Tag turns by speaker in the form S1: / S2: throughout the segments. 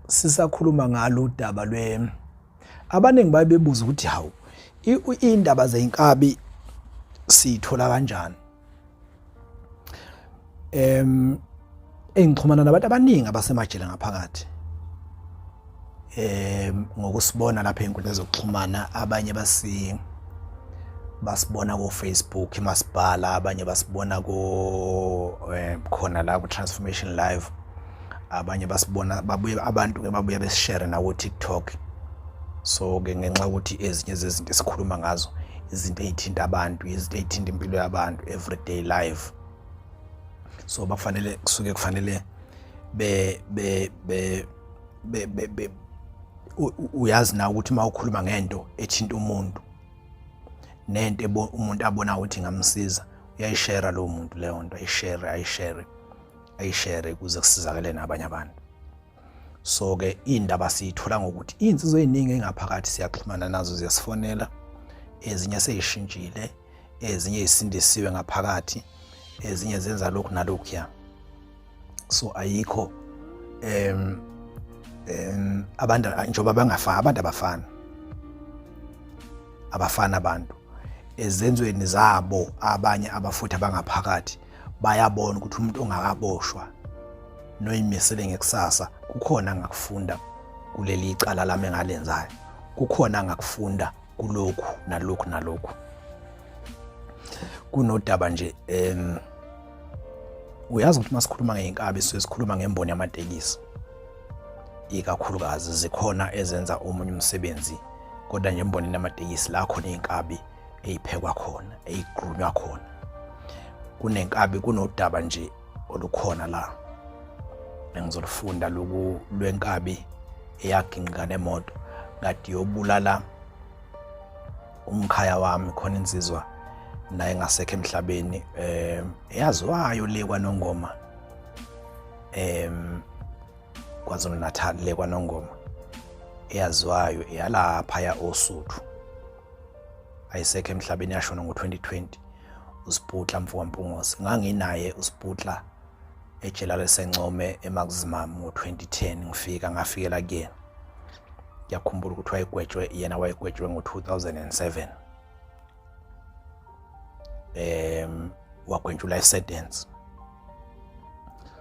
S1: sisakhuluma ngalo udaba abaningi babebuza ukuthi hawu indaba zeinkabi sithola kanjani. Engixhumana nabantu abaningi abasemajele ngaphakathi. Ngokusibona lapha einkundleni zokuxhumana, abanye basibona ku Facebook eMasipala, abanye basibona khona la ku Transformation Live, abanye basibona abantu ke babuye besishare na ku TikTok. So ke ngenxa ukuthi ezinye zezinto esikhuluma ngazo izinto ezithinta abantu, izinto ezithinta impilo yabantu everyday life. So kufanele uyazi na ukuthi mawukhuluma ngento ethinta umuntu nento umuntu abona ukuthi ngamsiza, uyayishare lo muntu leyo nto, ayishare ukuze kusizakale nabanye abantu. So ke indaba siyithola ngokuthi insizwe eziningi engaphakathi siyaxhumana nazo, ziyasifonela, ezinye seyishintshile, ezinye izisindisiwe ngaphakathi, ezinye zenza lokhu nalokhu ya. So ayikho abantu njengoba bangafani, abantu abafana abantu ezenzweni zabo. Abanye abafuthi abangaphakathi bayabona ukuthi umuntu ongakaboshwa noyimisele ngekusasa kukhona angakufunda kuleli icala lami engalenzayo, kukhona angakufunda kulokhu nalokhu. Kunodaba nje uyazi ukuthi masikhuluma ngeinkabi sikhuluma ngemboni yamatekisi ikakhulukazi. Zikhona ezenza omunye umsebenzi, kodwa nje embonini yamatekisi la khona inkabi eyiphekwa khona, eyigqunywa khona. Kunenkabi, kunodaba nje olukhona la engizolufunda lwenkabi eyaginqa nemoto kade yobulala umkhaya wami, khona insizwa naye ngasekho emhlabeni, eyaziwayo le kwaNongoma, KwaZulu Natal le kwaNongoma, eyaziwayo eyalapha ya Osuthu, ayisekho emhlabeni, yashona ngo-2020. uSiputla Mfukampungosi, nganginaye uSiputla ejele leseNcome eMaximum ngo-2010. Ngafikela kuyena, ngiyakhumbula ukuthi yena wayegwetshwe ngo-2007. Wagwetshwa life sentence.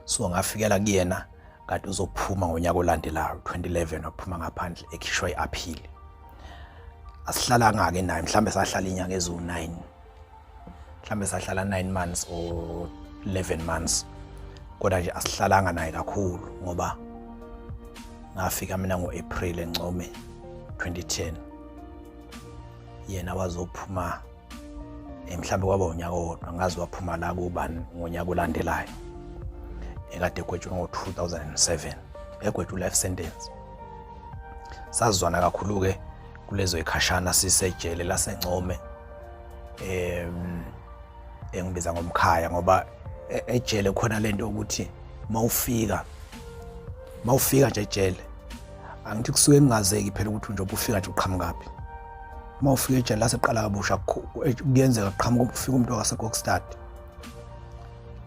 S1: So ngafikela kuyena kade uzophuma ngonyaka olandelayo 2011, waphuma ngaphandle ekhishwa iappeal. Asihlala ngake naye, mhlambe sahlala inyanga ezu9, mhlambe sahlala 9 months or 11 months, kodwa nje asihlalanga naye kakhulu ngoba ngafika mina ngo-April eNcome 2010, yena wazophuma mhlambe kwaba unyaka wodwa, ngazi waphuma la kubani ngonyaka olandelayo. Ekade egwetshwe ngo-2007, egwetshwe life sentence. Sazwana kakhulu ke kulezo ikhashana sisejele laseNcome, engibiza ngomkhaya ngoba ejele khona lento ukuthi mawufika nje ejele, angithi kusuke engazeki phela ukuthi nje ufika nje uqhamukaphi. Mawufika ejele laseqala kabusha kuyenzeka qhamuka ufika umuntu waseKokstad,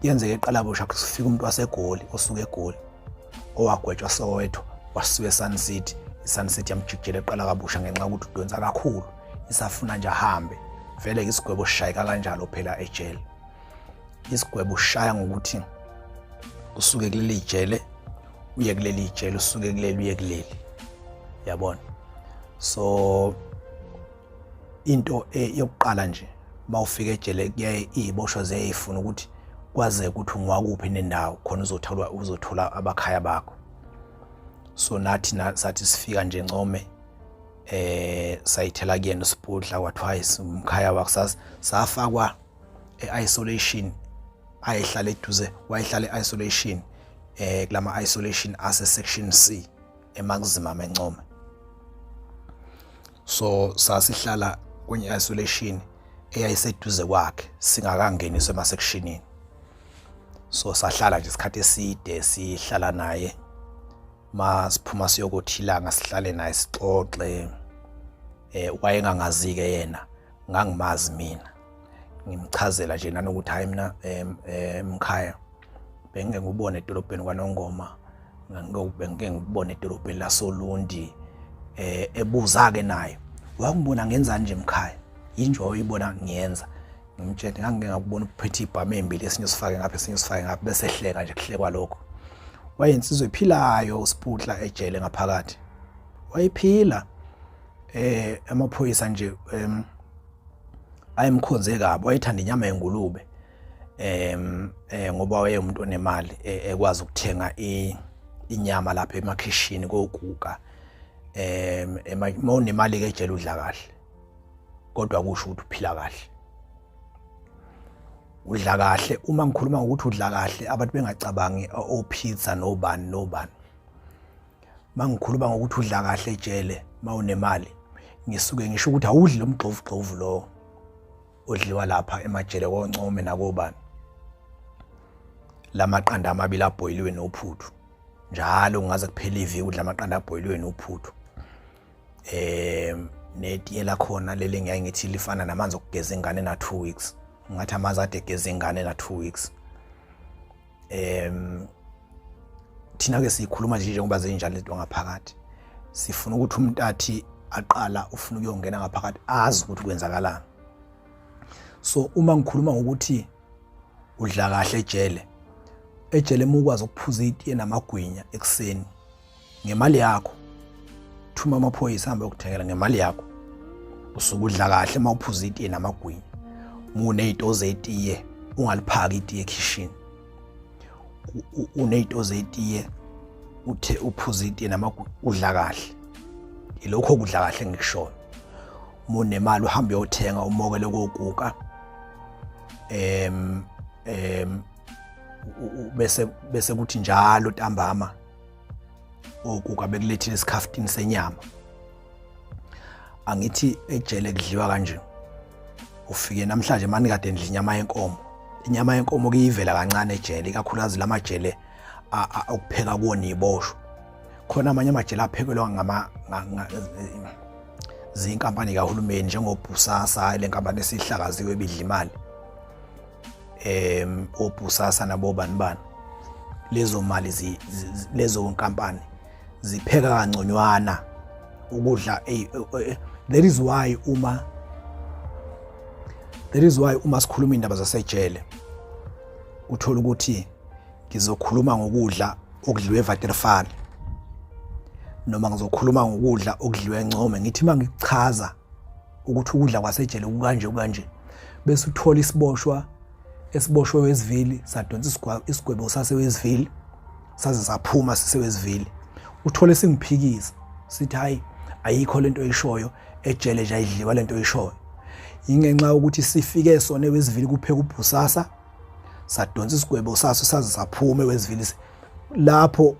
S1: kuyenzeka eqala kabusha kufika umuntu waseGoli, osuke eGoli owagwetshwa Soweto wasuka eSun City. iSun City yamjikijela eqala kabusha ngenxa ukuthi udonsa kakhulu, isafuna nje ahambe. Vele isigwebo ushayeka kanjalo phela ejele. Isigwebo ushaya ngokuthi usuke kuleli ijele uye kuleli ijele, usuke kuleli uye kuleli, yabona. So into yokuqala nje mawufika ejele kuyaye iziboshwa ziyayifuna ukuthi kwaze ukuthi ungwakuphi nendawo khona uzothola abakhaya bakho. So nathi sathi sifika nje Ncome, sayithela kuyena uSiputla, wathiwa umkhaya wakho safakwa e-isolation, ayihlala eduze, wayihlala e-isolation kulama isolation ase section C eMaximum eNcome. So sasihlala kwenye isolation eyayiseduze kwakhe singakangeniswa ema-sectionini. So sahlala nje isikhathi eside sihlala naye, masiphuma siyokothilanga sihlale naye sixoxe. Wayengangazi-ke yena, ngangimazi mina, ngimchazela nje nanokuthi hayi mina Mkhaya bengike ngubone edolobheni kwaNongoma ngike ngibone edolobheni laSolundi ebuza ke naye wakubona ngenza nje emkhaya yinje oyibona ngiyenza ngimtshela ngangike ngakubona uphethe ibhame embili esinye sifake ngapha esinye sifake ngapha bese ehleka nje kuhlekwa lokho wayensizwe ephilayo uSphutla ejele ngaphakathi wayiphila amaphoyisa nje ayemkhonze kabi wayethanda inyama yengulube ngoba wayemuntu onemali ekwazi ukuthenga inyama lapha emakhishini koguga mawunemali ke ejele udla kahle kodwa kusho ukuthi uphila kahle udla kahle uma ngikhuluma ngokuthi udla kahle abantu bengacabangi opizza nobani mangikhuluma ngokuthi udla kahle ejele mawunemali ngisuke ngisho ukuthi awudli lomgxovugxovu lo odliwa lapha emajele koNcome nakobani lamaqanda amabili abhoyiliwe nophuthu njalo ngaze kuphela iviki udla amaqanda abhoyiliwe nophuthu netiye lakhona leli ngiyaye ngithi lifana namanzi okugeza ingane na 2 weeks ngathi amanzi ade egeza ingane na 2 weeks thina ke sikhuluma nje ngoba zenjalo lento ngaphakathi sifuna ukuthi umntathi aqala ufuna ukuyongena ngaphakathi azi ukuthi kwenzakalani so uma ngikhuluma ngokuthi udla kahle ejele mukwazi ukuphuza itiye namagwinya ekseni ngemali yakho thuma amaphoyisa hamba ukuthengela ngemali yakho usukudla kahle mawuphuza itiye namagwinya munezitoze etiye ungaliphaki itiye ekitchen unezitoze etiye uthe uphuza itiye namagwinya udla kahle ilokho kudla kahle ngikushoyo munemali uhambe uyothenga umokele koguga bese kuthi njalo ntambama oguga bekulethile isikhaftini senyama angithi ejele kudliwa kanje ufike namhlanje manje kade ndidla inyama yenkomo kuyivela kancane ejele ikakhulukazi lamajele okupheka kuwona ibosho khona amanye amajele aphekelwa zinkampani kahulumeni njengobhusasa le nkampani esihlakaziwe bidla imali obhusasa nabobani lezo mali lezo nkampani zipheka kangconywana ukudla that is why uma sikhuluma indaba zasejele uthola ukuthi ngizokhuluma ngokudla okudliwe eVaterval noma ngizokhuluma ngokudla okudliwe eNcome ngithi mangichaza ukuthi ukudla kwasejele ukanje bese uthola esiboshwe weSivili sadonsa isigwebo saseweSivili saze saphuma siseweSivili uthole singiphikisa sithi hayi ayikho lento oyishoyo ejele nje ayidliwa lento oyishoyo ingenxa ukuthi sifike sona weSivili kupheka ubhusasa sadonsa isigwebo saso saze saphuma weSivili lapho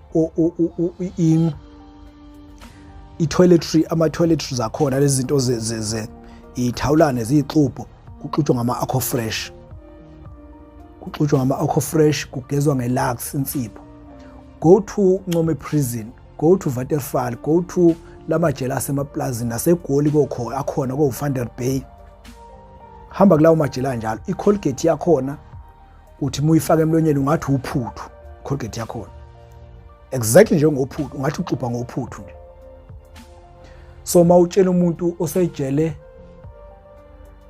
S1: ama-toiletries akhona lezi zinto ithawulane ziyixubho kuxutshwa ngama-aquafresh kugezwa nge-Lux insipho go to Ncome prison go to Waterval go to lamajele asemaplazini naseGoli akhona ko-Vanderbay hamba kulawo majele anjalo iColgate yakhona uthi muyifaka emlonyeni ungathi uphuthu Colgate yakhona exactly njengophuthu ungathi uxubha ngophuthu nje so mawutshela umuntu osejele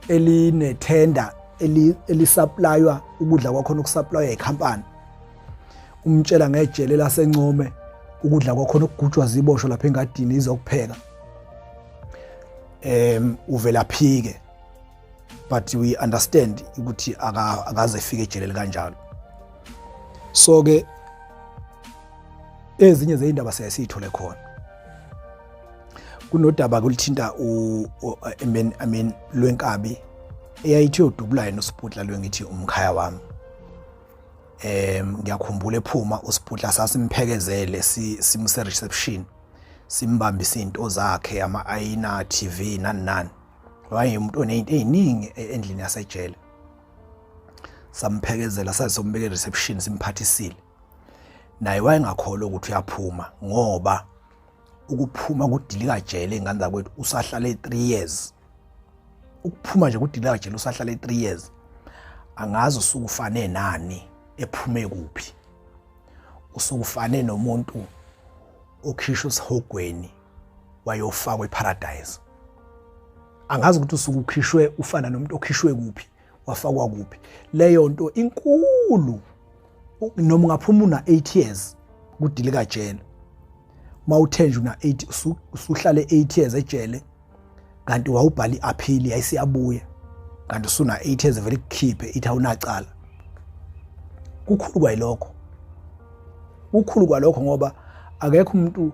S1: elinethenda elisupplywa ukudla kwakhona ukusupplywa ikhampani umtshela ngejele laseNcome ukudla kwakhona ukugujwa zibosho lapha engadini izokupheka uvela phike but we understand ukuthi akaze efike ejele kanjalo so ke ezinye zeindaba siyasithole khona kunodaba kulithinta lwenkabi eyayithi yodubulayo noSphutla lwengithi umkhaya wami ngiyakhumbula ephuma uSphutla sasimphelekezele simse reception simbambisa into zakhe ama-ayina TV nani wayemuntu onezinto eziningi endlini yasejele samphekezela sasombeke reception simphathisile naye wayengakholwa ukuthi uyaphuma ngoba ukuphuma kudilika jele ingane zakwethu usahlala 3 years ukuphuma nje kudilika jele usahlala 3 years angazi usukufane nani ephume kuphi usukufane nomuntu okhishwa esihogweni wayofakwa eParadise. Angazi ukuthi usuku ukhishwe ufana nomuntu okhishwe kuphi wafakwa kuphi. Leyo nto inkulu noma ungaphuma una 8 years kudilika jele. Mawuthenjwe una 8 usuhlale 8 years ejele kanti wawubhala iappeal yayisiyabuya kanti usuna 8 years vele kukhiphe ithi awunacala. Kukhulu kwayilokho. Kukhulu kwalokho ngoba akekho umuntu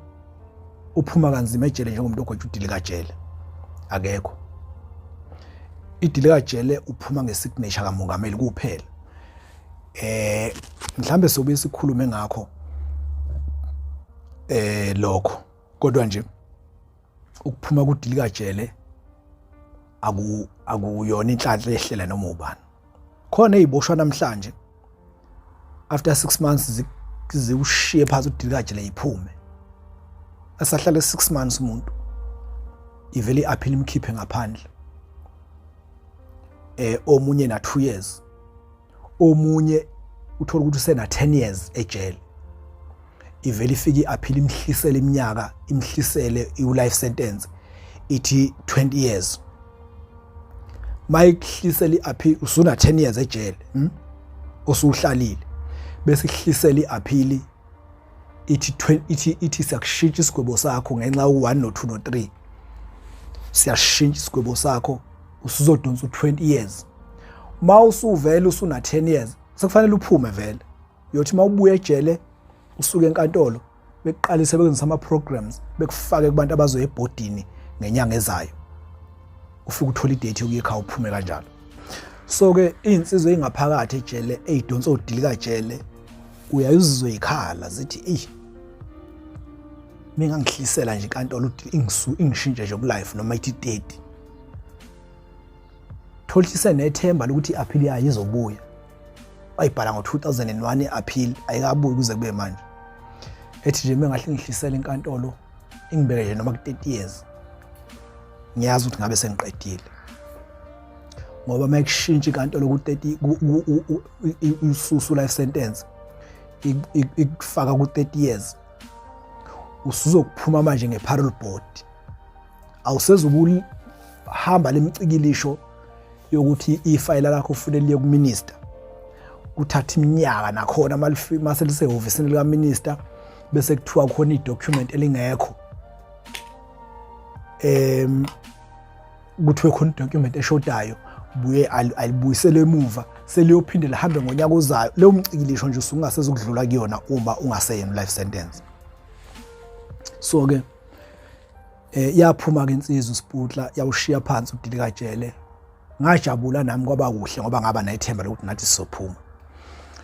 S1: uphuma kanzima ejele njengomuntu ogwetshwa udilika jele. Akekho. Idilika jele uphuma ngesignature kamongameli kuphela. Mhlambe sobe sikhulume ngakho lokho kodwa nje ukuphuma kudilika jele akuyona inhlanhla ehlela noma ubani. Khona eziboshwa namhlanje after 6 months ziwushiye phansi udilika jele iphume. Asahlala 6 months umuntu ivele iappeal imkhiphe ngaphandle. Omunye na 2 years. Omunye uthola ukuthi usena 10 years ejele. Ivele ifike iappeal imhlisele iminyaka, imhlisele i-life sentence ithi 20 years. Mayihlisele iappeal usuna 10 years ejele, osuhlalile. Bese ihlisele iappeal ithi siyakushintsha isigwebo sakho ngenxa u1 no 2 no 3. Siyashintsha isigwebo sakho usuzodonsa u20 years. Mawusuvela usuna 10 years sekufanele uphume vele. Uyothi mawubuya ejele usuke enkantolo beqalise bekwenzisa ama programs bekufake kubantu abazoya ebhodini ngenyanga ezayo. Ufike uthola idate yokuya ekhaya uphume kanjalo. So ke insizwe engaphakathi ejele ezidonsa udilika jele uyayizizwa ikhala zithi mina ngihlisela nje inkantolo ingishintshe nje kulife noma ithi 30. Tholise nethemba lokuthi iappeal yayo izobuya. Ayibhala ngo2001 iappeal ayikabuyi kuze kube manje. Ethi nje mengahle ngihlisela inkantolo ingibeke nje noma ku30 years. Ngiyazi ukuthi ngabe sengiqedile. Ngoba mayikushintsha inkantolo ku30 ususu life sentence ikufaka ku30 years. Usuzokuphuma manje ngeparole board. Awusezukuhamba lemicikilisho yokuthi ifile lakho ufunele liye kuminister. Kuthatha iminyaka nakhona mase lisehhovisini lika minister bese kuthiwa khona idocument elingekho. Kuthiwe khona idocument eshodayo buye alibuyisele emuva seliyophinde lihambe ngonyaka ozayo. Leyo mcikilisho nje usungasezukudlula kuyona uma ungaseyena life sentence. So ke yaphuma ke insizwe uSputla yawushiya phansi udilika jele. Ngajabula nami kwaba kuhle ngoba ngaba nayithemba lokuthi nathi sizophuma.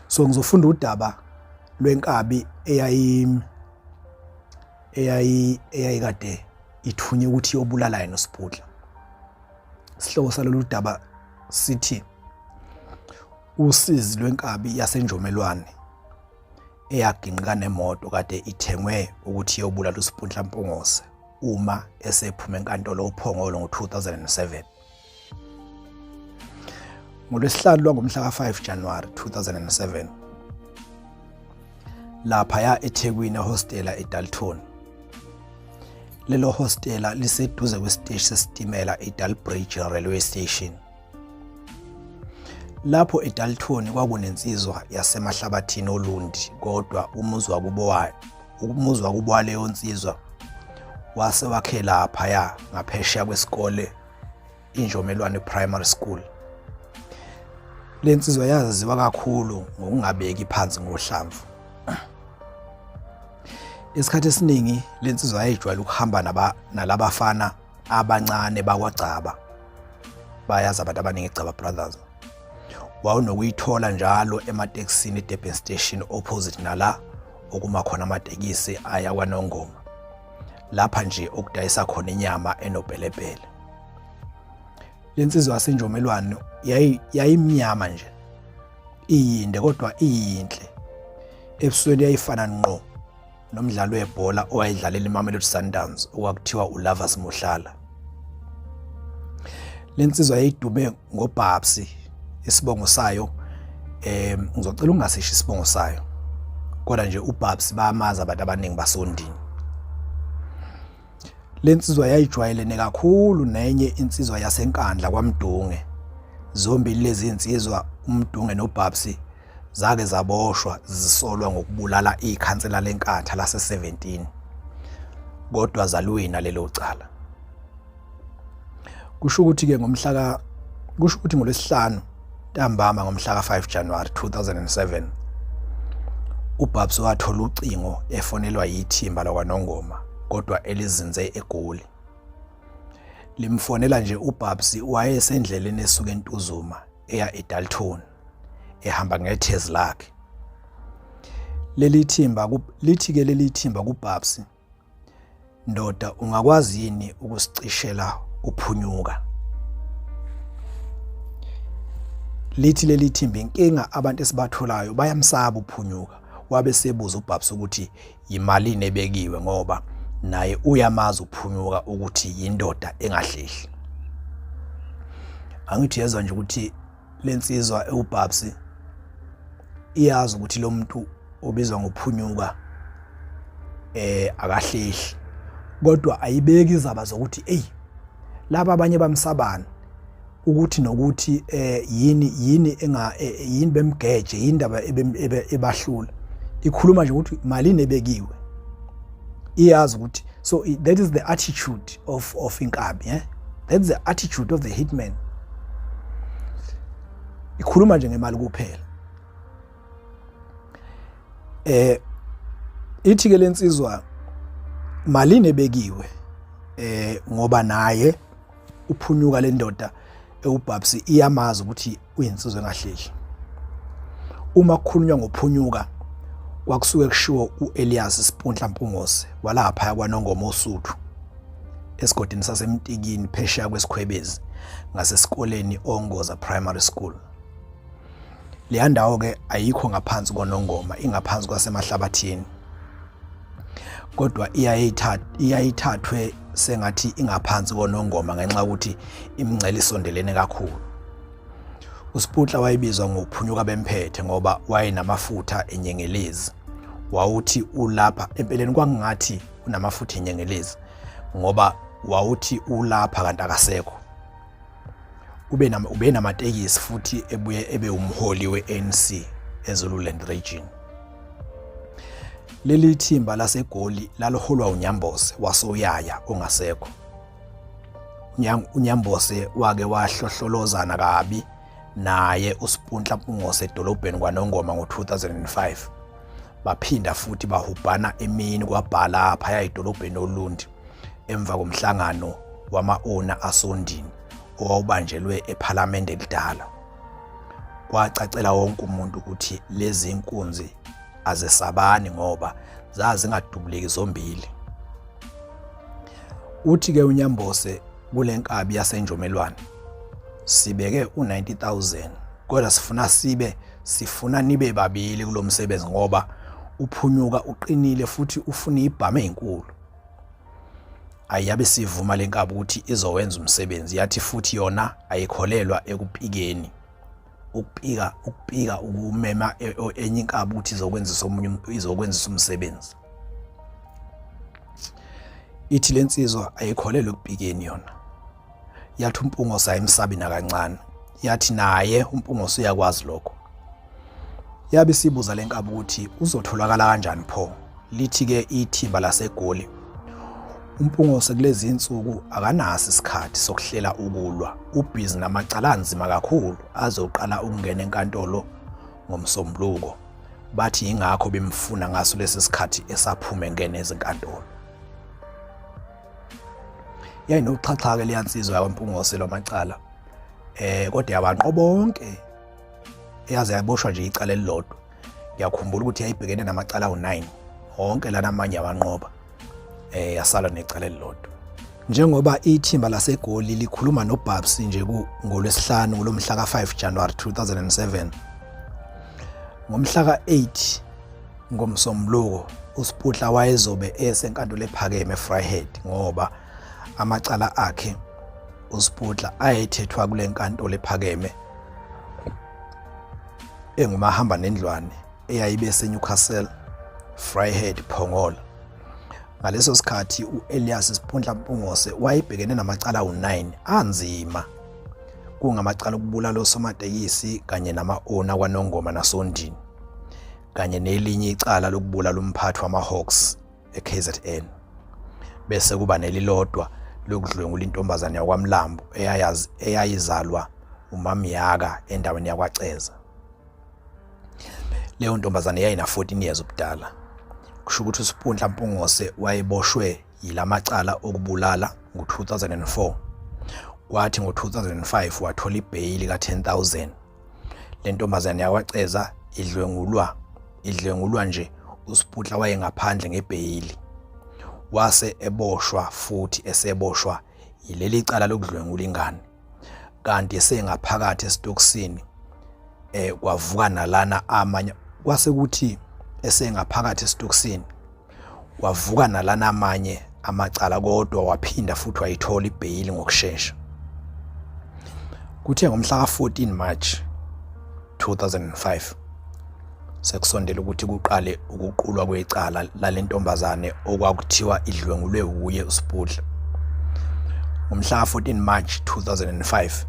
S1: So ngizofunda udaba lwenkabi eyayi kade ithunye ukuthi yobulala yena uSputla. Sihloko salolu daba sithi usizi lwenkabi yasenjomelwane eyaginqika nemoto kade ithengwe ukuthi yobulala uSputla Mpungose uma esephuma enkantolo uphongolo ngo2007. NgoLwesihlanu lwangomhla ka5 January 2007 lapha ya eThekwini hostela eDalton. Lelo hostela liseduze kwesiteshi sesitimela eDalbridge Railway Station. Lapho eDalton kwakunensizwa yasemahlabathini olundi kodwa umuzi wakubo leyo nsizwa wase wakhe lapha ya ngaphesheya kwesikole iNjomelwane Primary School. Lensizwa yaziwa kakhulu ngokungabeki phansi ngohlamvu. Isikhathi esiningi lensizwa yayijwayele ukuhamba nalabafana abancane bakwaGcaba. Bayazi abantu abaningi eGcaba Brothers. Wawunokuyithola njalo ematekisini eDurban Station opposite nala okuma khona amatekisi aya kwaNongoma. Lapha nje okudayisa khona inyama enobhelepele. Lensizwa yasenjomelwane yayimnyama nje. Iyinde kodwa iyinhle. Ebusweni yayifana ngqo nomdlalo webhola owayedlalela iMamelodi Sundowns okwakuthiwa uLovers Mohlala. Lensizwa yayidume ngoBhabsi isibongo sayo ngizocela ungasisho isibongo sayo kodwa nje uBhabsi bayamaza abantu abaningi basondini Lensizwa yayijwayelene kakhulu nenye insizwa yasenkandla kwaMdunge. Zombili lezi insizwa uMdunge noBabsi zake zaboshwa zisolwa ngokubulala ikhansela lenkatha lase-17 kodwa zaluwina lelo cala. Kusho ukuthi ngolwesihlanu ntambama ngomhla ka-5 January 2007 uBabsi wathola ucingo efonelwa yithimba lakwaNongoma kodwa elizinze eGoli. Limfonela nje uBabsi wayesendleleni esuka eNtuzuma eya eDalton ehamba ngethezi lakhe. Leli thimba kuBabsi, ndoda ungakwazi yini ukusicishela uphunyuka? Lithi leli thimba inkinga abantu esibatholayo bayamsaba uphunyuka. Wabe sebuza uBabsi ukuthi yimalini ebekiwe ngoba naye uyamazi uphunyuka ukuthi yindoda engahlehli. Angithi yezwa nje ukuthi lensizwa uBabsi iyazi ukuthi lo muntu obizwa ngophunyuka akahlehli, kodwa ayibeki izaba zokuthi laba abanye bamsabana ukuthi nokuthi yini bemgeje indaba ebahlula. Ikhuluma nje ukuthi malini ebekiwe. Iyazi ukuthi so that is the attitude of inkabi, that's the attitude of the hitman. Ikhuluma nje ngemali kuphela. Ithi ke lensizwa malini ebekiwe ngoba naye uphunyuka le ndoda uBabsi iyamazi ukuthi uyinsizwe engahlehli. Uma kukhulunywa ngophunyuka kwakusuke kushiwo uElias Sipunhla Mpungose walapha yakwaNongoma oSuthu esigodini saseMtikini phesheya kwesikhwebezi ngasesikoleni Ongoza Primary School. Le ndawo ke ayikho ngaphansi kwaNongoma, ingaphansi kwasemahlabathini. Kodwa iyayithathwe sengathi ingaphansi kwaNongoma ngenxa ukuthi imingcele isondelene kakhulu. uSipunhla wayebizwa ngophunyuka bemphethe ngoba wayenamafutha enyengelezi. Wawuthi ulapha empeleni kwangathi unamafutha enyengelezi ngoba wawuthi ulapha kanti akasekho. Ube namatekisi futhi ebuye ebe umholi weANC eZululand region. Leli thimba laseGoli laloholwa uNyambose wasoyaya ongasekho. uNyambose wake wahlohlolozana kabi naye uSipunhla Mpungose edolobheni kwaNongoma ngo-2005. Baphinda futhi bahubhana emini kwabhala lapha edolobheni oLundi emva komhlangano wama-owner asondini owawubanjelwe ePhalamende elidala. Kwacacela wonke umuntu ukuthi lezi inkunzi azesabani ngoba zazingadubuleki zombili. Uthi ke uNyambose kulenkabi yasenjomelwane sibeke u90,000 kodwa sifuna nibe babili kulomsebenzi ngoba uphunyuka uqinile futhi ufuna ibhame ezinkulu. Ayabe sivuma lenkabi ukuthi izowenza umsebenzi, yathi futhi yona ayikholelwa ekupikeni. Ukupika ukumema enye inkabi ukuthi izokwenza umsebenzi. Ithi lensizwa ayikholelwe ekupikeni yona. Yathi uMpungose ayimsabi nakancane. Yathi naye uMpungose uyakwazi lokho. Yabe sibuza lenkabi ukuthi uzotholakala kanjani pho. Lithi ke ithimba laseGoli uMpungose kulezi insuku akanaso isikhathi sokuhlela ukulwa. Ubhizi namacala anzima kakhulu azoqala ukungena enkantolo ngomsombuluko. Bathi ingakho bemfuna ngaso lesi sikhathi esaphuma engene ezinkantolo. Yayinokuxhaxha ke leyansizwa yakwaMpungose lomacala. Kodwa yabanqo bonke eyaze yaboshwa nje icala elilodwa. Ngiyakhumbula ukuthi yayibhekene namacala u9 wonke lana amanye abanqoba. Yasala necala elilodwa. Njengoba ithimba laseGoli likhuluma noBabsi nje ngolwesihlanu ngomhla ka5 January 2007. Ngomhla ka8 ngomsombuluko uSipunhla wayezobe esenkantolo ephakeme eVryheid ngoba amacala akhe uSipunhla ayethethwa kule nkantolo ephakeme engumahamba nendlwane eyayibe eseNewcastle, Vryheid, Phongola. Ngaleso sikhathi uElias Siphundla Mpungose wayebhekene namacala awu9 anzima, kungamacala okubulala osomatekisi kanye nama-owner kwaNongoma naSondini, kanye nelinye icala lokubulala umphathi wama-Hawks eKZN. Bese kuba nelilodwa lokudlwengula intombazane yakwaMlambo eyayizalwa uMamyaka endaweni yakwaCeza. Leyo ntombazane yayina 14 years ubudala. Kusho ukuthi uSiphundla Mpungose wayeboshwe yilamacala okubulala ngo-2004. Kwathi ngo-2005 wathola ibheyili ka10,000. Le ntombazane yakwaCeza idlwengulwa nje uSiphundla wayengaphandle ngebheyili. Wase eboshwa futhi eseboshwa yileli cala lokudlwengula ingane. Kanti esengaphakathi esitokisini kwavuka nalana amanye kwase kuthi esengaphakathi esitokisini kwavuka nalana amanye amacala kodwa waphinda futhi wayithola ibheyili ngokusheshsha. Kuthe ngomhla ka-14 March 2005 sekusondela ukuthi kuqale ukuqulwa kwecala lalentombazane okwakuthiwa idlwengulwe uye uSiphundla. Ngomhla ka-14 March 2005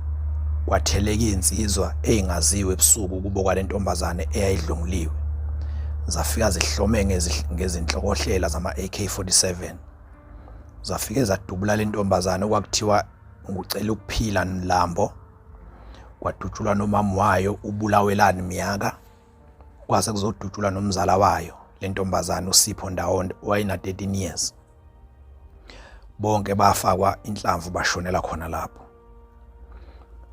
S1: kwatheleka insizwa eingaziwe ebusuku kubo kwalentombazane eyayidlwenguliwe. Zafika zihlome ngezinhlokohlela zama-AK47. Zafike zadubula lentombazane okwakuthiwa ngucela ukuphila Mlambo. Kwadutshulwa nomama wayo uBulawelani Myaka. Kwase kuzodutshulwa nomzala wayo lentombazane uSipho Ndawonde wayena 13 years. Bonke bafakwa inhlamvu bashonela khona lapho.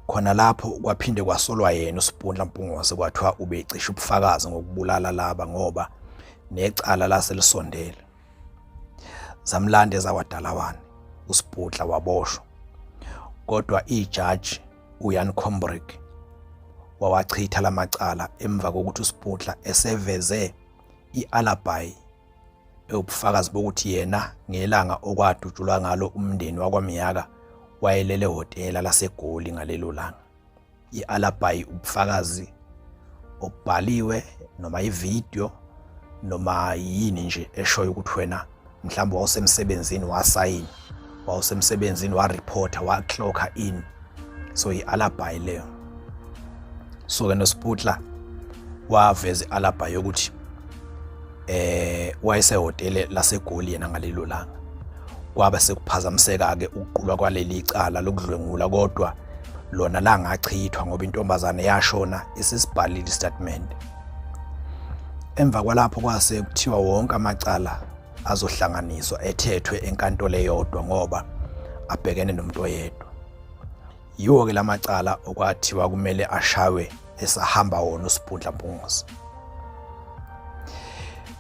S1: Khona lapho kwaphinde kwasolwa yena uSiphundla Mpungose kwathiwa ubecisha ubufakazi ngokubulala laba ngoba necala laselisondele. Zamlande zawadalawane uSiphundla waboshwa. Kodwa ijaji uJan Kombrink wawachitha lamacala emva kokuthi uSiphundla eseveze ialibi ubufakazi bokuthi yena ngelanga okwadutshulwa ngalo umndeni wakwaMyaka wayelele hotela laseGoli ngalelo langa. Ialibi ubufakazi obhaliwe noma ivideo noma yini nje eshoyo ukuthi wena mhlawumbe wawusemsebenzini wasayini, wawusemsebenzini wareporta waclocka in. So ialibi leyo. So ke noSiphundla waveza ialibi yokuthi wayesehotela laseGoli yena ngalelo langa. Kwaba sekuphazamiseka ke ukuqulwa kwaleli icala lokudlwengula kodwa lona la ngachithwa ngoba intombazane yashona isisibhalile istatement. Emva kwalapho kwase kuthiwa wonke amacala azohlanganiswa ethethwe enkantolo eyodwa ngoba abhekene nomuntu oyedwa. Yiwo ke lamacala okwathiwa kumele ashawe esahamba wona uSiphundla Mpungose.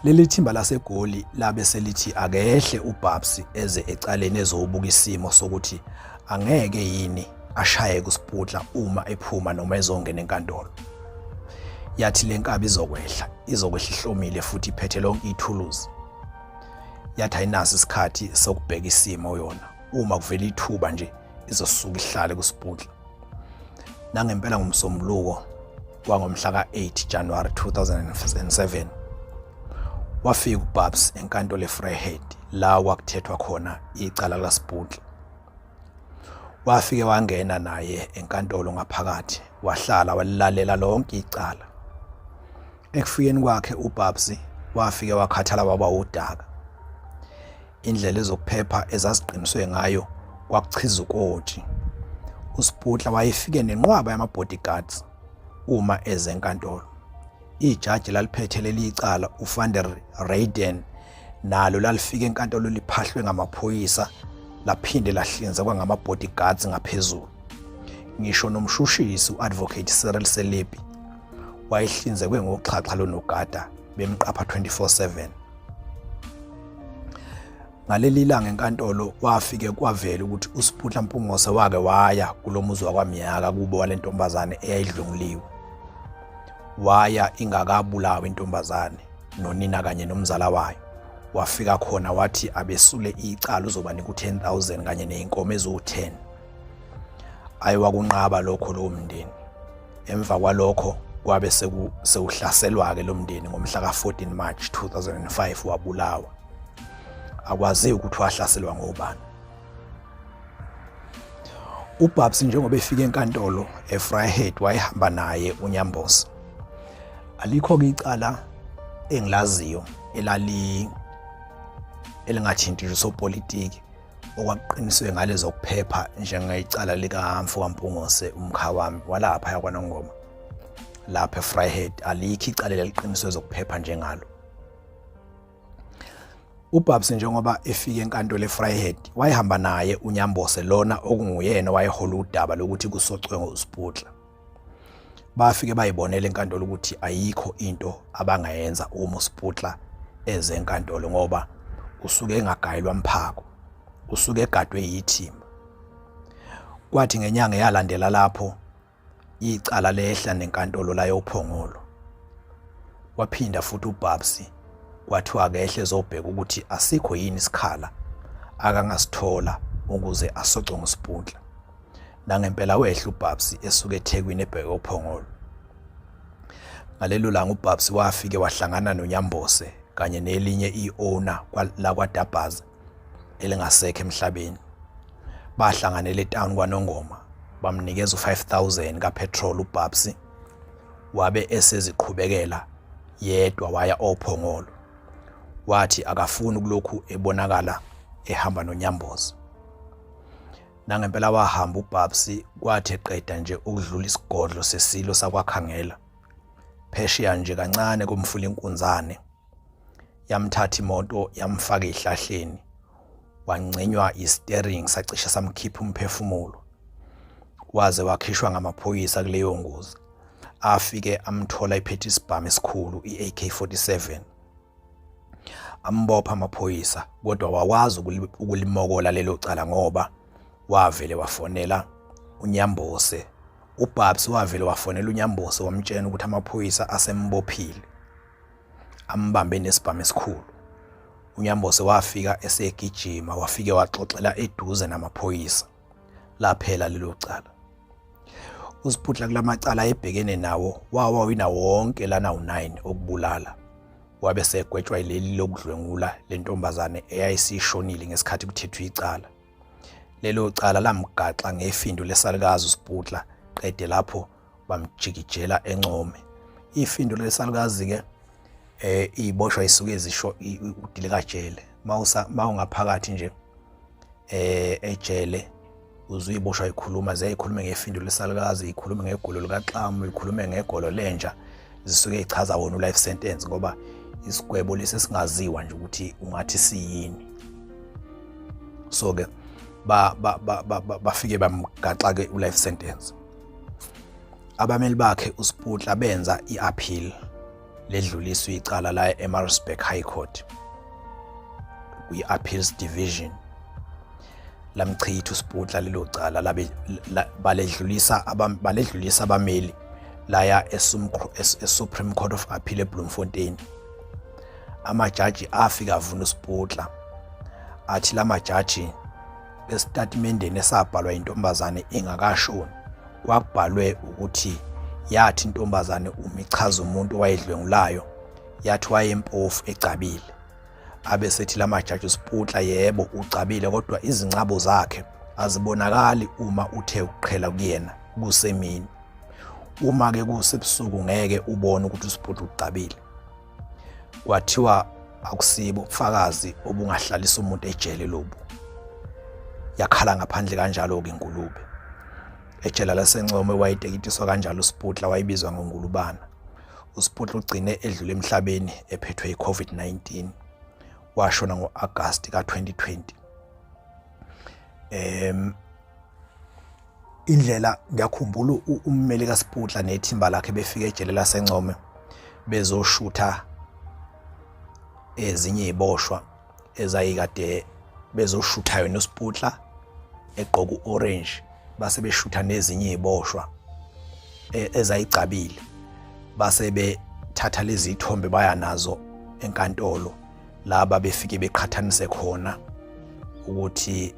S1: Leli thimba laseGoli labe selithi akehle uBabsi eze ecaleni ezobuka isimo sokuthi angeke yini ashaye kuSiphundla uma ephuma noma ezongena enkantolo. Yathi lenkabi izokwehla ihlomile futhi iphethe lonke ithuluzi. Yathi ayinaso isikhathi sokubheka isimo yona. Uma kuvela ithuba nje izosuka ihlale kuSiphundla. Nangempela ngomsombuluko kwangomhla ka-8 January 2007 wafika uBabs enkantolo eVryheid la kwakuthethwa khona icala laSiphundla. Wafike wangena naye enkantolo ngaphakathi wahlala walilalela lonke icala. Ekufikeni kwakhe uBabs wafike wakhathala waba udaka. Indlela ezokuphepha ezaziqiniswe ngayo kwakuchiza ukoti. uSiphundla wayefike nenqwaba yama-bodyguards uma eze enkantolo. Ijaji laliphethe leli icala uVan der Reyden nalo lalifika enkantolo liphahlwe ngamaphoyisa laphinde lahlinzekwa ngama-bodyguards ngaphezulu. Ngisho nomshushisi uAdvocate Cyril Selebi wayehlinzekwe ngoxhaxha lonogada bemqapha 24/7. Ngaleli langa enkantolo wafike kwavela ukuthi uSiphundla Mpungose wake waya kulomuzi wakwaMyaka kubo walentombazane eyayidlunguliwe. Waya ingakabulawa intombazane nonina kanye nomzala wayo. Wafika khona wathi abesule icala uzobanika u10,000 kanye neinkomo ezu10. Ayiwakunqaba lokho lo mndeni. Emva kwalokho kwabe sewuhlaselwa ke lo mndeni ngomhla ka-14 March 2005 wabulawa. akwazi ukuthi wahlaselwa ngobani. uBabs njengoba efika enkantolo eVryheid wayehamba naye uNyambosa. Alikho ke icala engilaziyo elingathinti nje sopolitiki okwaqiniswe ngalezo kuphepha njengecala lika Mfokampungose umkhawami walapha yakwaNongoma. Lapha eVryheid alikho icala leliqiniswe zokuphepha njengalo. uBabs njengoba efika enkantolo eVryheid wayehamba naye uNyambose lona okunguyena wayehola udaba lokuthi kusocwe ngoSputla. Bafike bayibonela enkantolo ukuthi ayikho into abangayenza uma uSputla eze enkantolo ngoba usuke engagayelwa mphako, usuke egadwe yithimba. Kwathi ngenyanga yalandela lapho icala lehla nenkantolo la yophongolo. Waphinda futhi uBabs kwathiwa kehle ezobheka ukuthi asikho yini isikhala akangasithola ukuze asocwe ngoSputla. Nangempela wehla uBabs esuke eThekwini ebheke ophongolo. Ngalelo langa uBabs wafike wahlangana noNyambose kanye nelinye iowner la kwaDabaza elingasekho emhlabeni. Bahlanganele eTown kwaNongoma bamnikeza u5,000 kapetrol uBabs wabe eseziqhubekela yedwa waya ophongolo. Wathi akafuni kulokhu ebonakala ehamba noNyamboza. Nangempela wahamba uBabs kwathi eqeda nje ukudlula isigodlo sesilo sakwaKhangela. Phesheya nje kancane komfula inkunzane yamthatha imoto yamfaka ehlahleni wangcenywa isteering sacishe samkhipha umphefumulo. Waze wakhishwa ngamaphoyisa kuleyo ngozi. Afike amthola iphethe isibhamu esikhulu iAK47. Ambopha amaphoyisa kodwa wawazi ukulimokola lelo cala ngoba wavele wafonela uNyambose. uBabs wavele wafonela uNyambose wamtshela ukuthi amaphoyisa asembophile ambambe nesibhamu esikhulu. uNyambose wafika esegijima wafike waxoxela eduze namaphoyisa. Laphela lelo cala. uSputla kulamacala ebhekene nawo wawina wonke lana u9 okubulala. Wabe segwetshwa ileli lokudlwengula lentombazane eyayisishonile ngesikhathi kuthethwe icala. Lelo cala lamgaxa ngefindo lesalukazi uSputla qede lapho bamjikijela eNcome. Ifindo lesalukazi ke iboshwa isuke ezisho uDilikajele mawungaphakathi nje ejele uzuyiboshwa ikhuluma ziyayikhuluma ngefindo lesalukazi, ikhuluma ngegolo likaXamu, ikhuluma ngegolo lenja, zisuke ichaza wona ulife sentence ngoba isigwebo lesi singaziwa nje ukuthi ungathi siyini. So ke bafike bamgaxa ke ulife sentence. Abameli bakhe uSputla benza iappeal ledluliswa icala la eMaritzburg High Court kwi-Appeals Division. Lamchitha uSputla lelo cala baledlulisa abameli laya eSupreme Court of Appeal eBloemfontein. Amajaji afika avuna uSputla athi lamajaji esitatimendeni esabhalwa intombazane ingakashoni kwakubhalwe ukuthi yathi intombazane umichaza umuntu wayedlwengulayo yathi wayempofu ecabile. Abesethi lamajaji uSputla yebo ucabile kodwa izincabo zakhe azibonakali uma uthe uqhela kuyena kusemini. Uma ke kusebusuku ngeke ubone ukuthi uSputla ucabile. Kwathiwa akusibo ubufakazi obungahlalisa umuntu ejele lobu. Yakhala ngaphandle kanjalo ke iNgulube. Ejele laseNcome wayitekitiswa kanjalo uSputla wayibizwa ngoNgulubana. uSputla ugcine edlule emhlabeni ephethwe iCovid-19. Washona ngoAugust ka2020. Indlela ngiyakhumbula ummeli kaSputla nethimba lakhe befika ejele laseNcome bezoshutha ezinye iboshwa ezayikade bezoshutha yona uSputla egqoka uorange base beshutha nezinye iboshwa ezayicabile base bethatha lezi ithombe baya nazo enkantolo laba befike beqhathanise khona ukuthi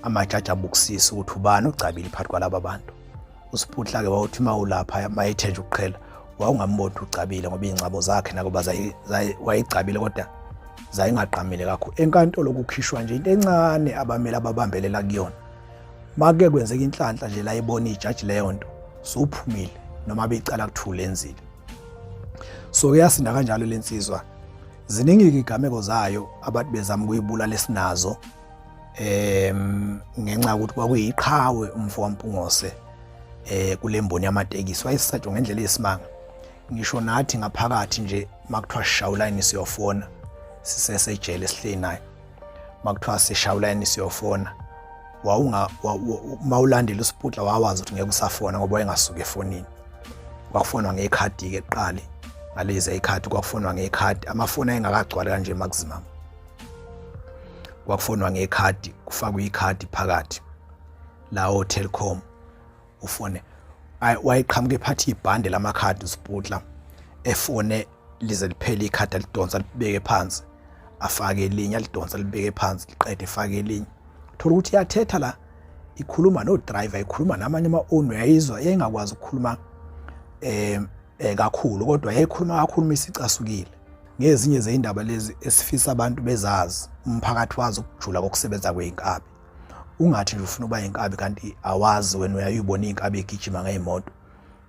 S1: amajaji abukisisa ukuthi ubani ucabile phakathi kwalaba bantu. uSputla ke wawuthi mawulapha mayithenje ukuqhela wawungamboni ucabile ngoba incabo zakhe nakuba wayicabile kodwa zayingaqamile kakhulu. Enkantolo kukhishwa nje into encane abameli ababambelela kuyona. Make kwenzeka inhlanhla nje la ibona ijaji leyo nto suphumile noma becala kuthule enzile. So kuyasinda kanjalo lensizwa. Ziningi izigameko zayo abantu bezama ukuyibulala lesinazo ngenxa ukuthi kwakuyiqhawe umfo waMpungose kulemboni yamatekisi wayesatshwa ngendlela yesimanga. Ngisho nathi ngaphakathi nje makuthiwa sishawulayini siyofona sisesejele esihleli naye. Makuthiwa sishawulayini siyofona mawulandela usiputla wawazi ukuthi ngeke usafona ngoba wayengasuka efonini. Kwakufonwa ngekhadi ke eqali ngalezi ikhadi kwakufonwa ngekhadi amafoni ayengakagcwali kanje maximum. Kwakufonwa ngekhadi kufakwa ikhadi phakathi la Telkom ufone wayiqhamuka ephathi ibhande lamakhadi usiputla efone lize liphele ikhadi lidonsa libeke phansi afake elinye lidonsa libeke phansi liqede efake elinye. Thola ukuthi iyathetha la ikhuluma no driver ikhuluma namanye ama-owner yayizwa yayingakwazi ukukhuluma kakhulu kodwa yayikhuluma kakhulu isicasukile. Ngezinye zeindaba lezi esifisa abantu bezazi umphakathi wazi ukujula kokusebenza kweinkabi. Ungathi nje ufuna ukuba inkabi kanti awazi wena uyayibona inkabi egijima ngezimoto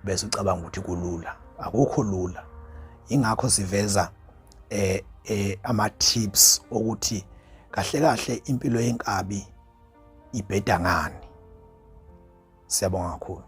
S1: bese ucabanga ukuthi kulula. Akukho lula. Ingakho siveza ama tips ukuthi kahle kahle impilo yenkabi ibheda ngani. Siyabonga kakhulu.